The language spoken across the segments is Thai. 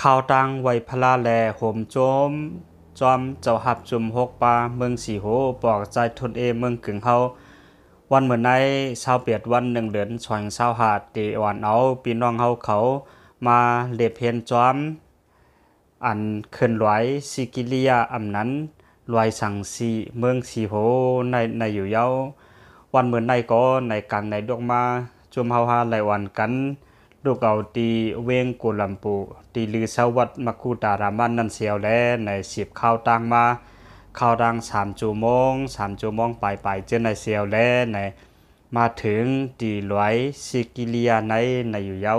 ข่าวตังไว้พลาแลห่มโจมจอมเจ้าหับจุมหกปาเมืองสีโหปอกใจทนเมืองกึ่งเฮาวันเหมือนในชาวเปียดวัน1 เดือนชอยชาวหาดตีอ่อนเอาพี่น้องเฮาเขามาเล็บเห็นจอมอันเคลื่อนไหวซิกิเลียอำนั้นลอยสังสีเมืองสีโหในอยู่เย้าวันเหมือนในก็ในกลางในดอกมาจุมเฮาหาหลายวันกันลูกเอาตีเวงกุลัมปูตีลือสวัสดิ์มักคูตารามันนันเสียวแลใน10ข้าวตังมาข้าวดัง3 ชั่วโมงไปเจอในเสียวแลในมาถึงตีลอยซิกิเลียในอยู่เย้า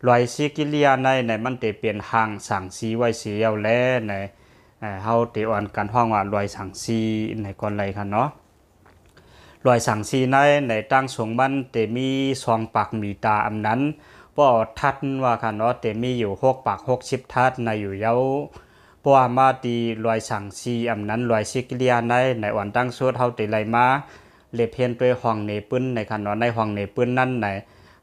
ลอยซิกิเลียในมันเตเปลี่ยนห่างสั่งซีไว้เสียวแลในเฮาเตอ่อนกันห้องว่าลอยสั่งซีในก่อนไรคันเนาะลอยสั่งซีในตั้งสงมันเตมี2 ปากมีตาอำนั้นป้อทัดว่าคันเนาะเตมีอยู่6 ปาก60ทัดในอยู่เย้าป้อมาตีลอยสั่งซีอำนั้นลอยซิกเลียในอ่อนตั้งสุดเฮาเตไลมาเลเพียนด้วยห้องเนปึ้นในคันเนาะในห้องเนปึ้นนั้นใน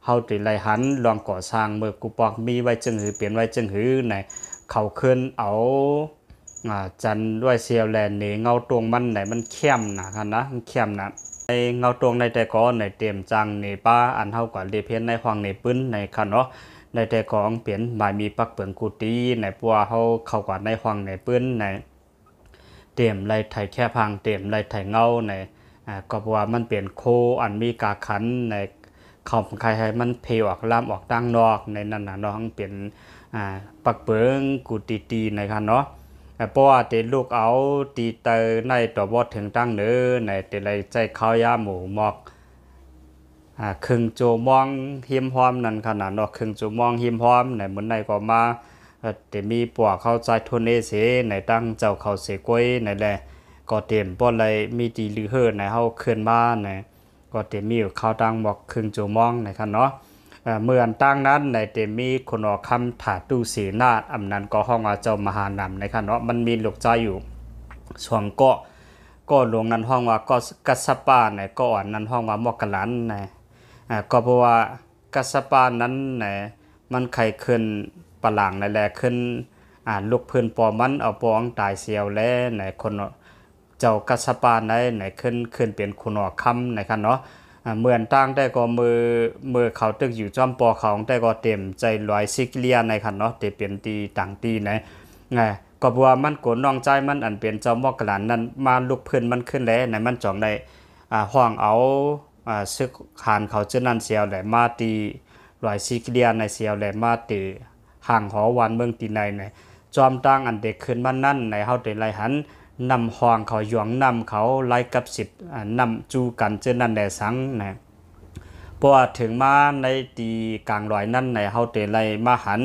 เฮาเตไลหันลองก่อสร้างเมื่อกูปอกมีไว้จึงหือเปลี่ยนไว้จึงหือในเขาขึ้นเอาจันด้วยเซียวแลนนี่เงาตรงมันไหนมันเข้มนะคันนะมันเข้มนะในเงาตรงในแต่ก่อนในเตรียมจังในป้าอันเท่ากับเลเพียนในห้องในปื้นในคันเนาะในแต่ของเปลี่ยนหมายมีปักเปิงกูตีในปัวเขาเข้ากว่าในห้องในปื้นในเตรียมไรไถแค่พังเตรียมไรไถเงาในก็เพราะว่ามันเปลี่ยนโคอันมีกาขันในเขาใครให้มันเพลออกล่ามออกตั้งนอกในนั้นนะน้องเปลี่ยนปักเปิงกูตีในคันเนาะเพราะว่าเตลูกเอาตีเตอในตัวบอดถึงตั้งเนื้อในเตเลยใจข้าวยาหมูหมอกครึ่งโจมองหิมพร้อมนั่นขนาดเนาะครึ่งโจมองหิมพร้อมในเหมือนในก็มาเตมีปัวเข้าใจทุนเอเสในตั้งเจ้าเขาเสกวยในแหละก็เต็มป้อนเลยมีตีลือเฮือในเฮาขึ้นมาในก็เต็มมีเข้าตั้งบอกครึ่งโจมองในคันเนาะเมื่อตั้งนั้นในเตมีคนออกคำถาตู้สีนาดอำนั้นก็ห้องว่าเจ้ามหานำในคันเนาะมันมีลูกใจอยู่ส่วนก็หลวงนั้นห้องว่าก็กัสปาในก็อ่อนนั้นห้องว่ามอกกะลันในก็เพราะว่ากัสปานั้นในมันไข่ขึ้นปะหลังในแลขึ้นลูกเพื่อนปอมันเอาปองตายเสียวแล้วในคนเจ้ากัสปาในขึ้นเป็นคนออกคำในคันเนาะเหมือนตั้งได้ก็มือเขาตึกอยู่จอมปอเขาได้ก็เต็มใจลอยซิกเลียในคันเนาะเตเปลี่ยนตีต่างตีในก็บัวมันโกนน้องใจมันอันเป็นเจ้ามอกกะหลานนั้นมาลุกเพิ่นมันขึ้นแล้วในมันจ่องได้ห้องเอาซึกขานเขาเจนั้นเสียวแหละมาตีลอยซิกเลียในเสียวแหละมาตีห่างหอวันเมืองตีในจอมตั้งอันเด็กขึ้นมันนั่นในเฮาได้ไล่หันนำห้องเขาหยวงนำเขาไล่กับ10นำจูกันเจนั้นแหละสังนะเพราะว่าถึงมาในตีกลางลอยนั่นในเฮาได้ไล่มาหัน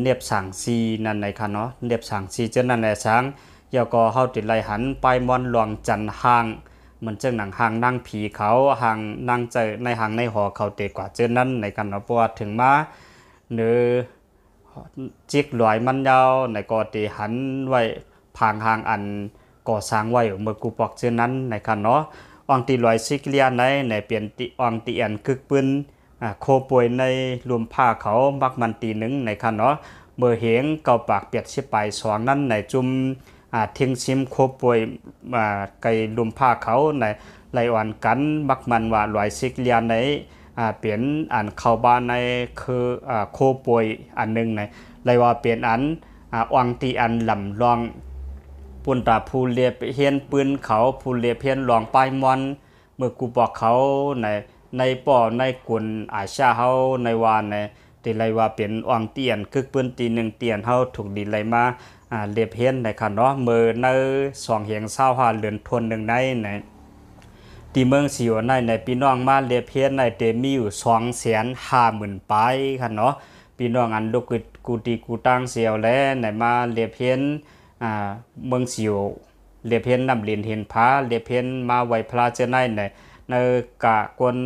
เนียบสังซีนั่นในคันเนาะเนียบสังซีเจนั่นแหละช้างยาก็เฮาติดไล่หันไปมอนหลวงจันห่างเหมือนเจ้าหนังห่างนั่งผีเขาห่างนั่งใจในห่างในหอเขาเตกว่าเจนั่นในคันเนาะเพราะว่าถึงมาเนื้อจิกลอยมันยาวในก็ตีหันไว้พางห่างอันก่อสร้างไว้เมื่อกูปอกเจนั้นในคันเนาะอังตีลอยซิกเลียในเปลี่ยนติอังตีอันคึกปืนโคป่วยในรวมผ้าเขาบักมันตีหนึ่งในคันเนาะเมื่อเหงเก่าปากเปียกชิไป2นั้นในจุมทิ้งชิมโคป่วยไก่รวมผ้าเขาในไหลอ่อนกันบักมันว่าลอยซิกเลียในเปลี่ยนอันเข้าบ้านในคือโคป่วยอันหนึ่งในไหลว่าเปลี่ยนอันอังตีอันลำลองปุ่นตาผู้เลียเฮียนปืนเขาผู้เลียเพียนลองปลายมอนเมื่อกูบอกเขาในป่อในกุนอาชาเฮาในวานในตีไรว่าเป็นอ่างเตียนคึกปืนตี1เตียนเฮาถูกดีไรมาเลียบเฮียนในคันเนาะเมื่อใน2เหียง25เรือนทนหนึ่งในตีเมืองสิวในพี่น้องมาเลียบเฮียนในเตมีอยู่250,000ปลายคันเนาะพี่น้องอันลูกกูตีกูตั้งเสียวแล้วในมาเลียบเฮียนเมืองสิวเลียบเฮียนนำเรียนเห็นพาเลียบเฮียนมาไว้พระเจ้าในกะกวน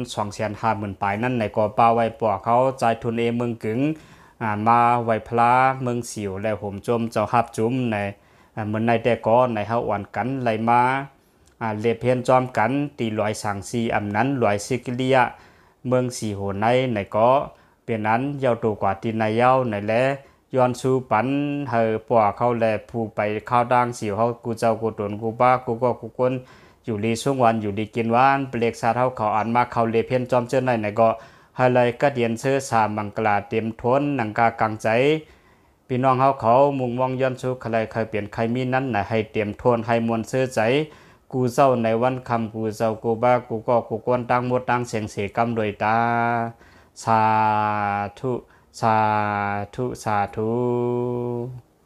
250,000ปลายนั่นในก่อป่าไว้ปอเขาใจทุนเมืองกึ่งมาไว้พระเมืองสิวและห่มจมเจ้าฮับจุ้มในเหมือนในแต่ก่อนในเฮาอ่อนกันไหลมาเลียบเฮียนจอมกันตีลอยสังซีอำนั้นลอยซิกเลียเมืองสีโหในก็เป็นนั้นยาวตัวกว่าตีในยาวในและ ย้อนสู่ปันเฮอปัวเขาแลผู้ไปข้าวดังสิวเฮากูเจ้ากูตนกูบ้ากูก็กูคนอยู่ดีช่วงวันอยู่ดีกินหวานเปลกสาเฮาเขาอ่านมาเขาเลเพียนจอมเจ้าไหนไหนก็ให้เลยก็เดียนเสื้อสามังกลาเตรียมทนหนังกากังใจพี่น้องเฮาเขามุ่งมองย้อนสู่ใครเคยเปลี่ยนใครมีนั้นน่ะให้เตรียมทนให้มวลเสื้อใจกูเจ้าในวันคำกูเจ้ากูบ้ากูก็กูกวนตั้งหมดตั้งเสียงเสกำโดยตาสาธุสาธุสาธุ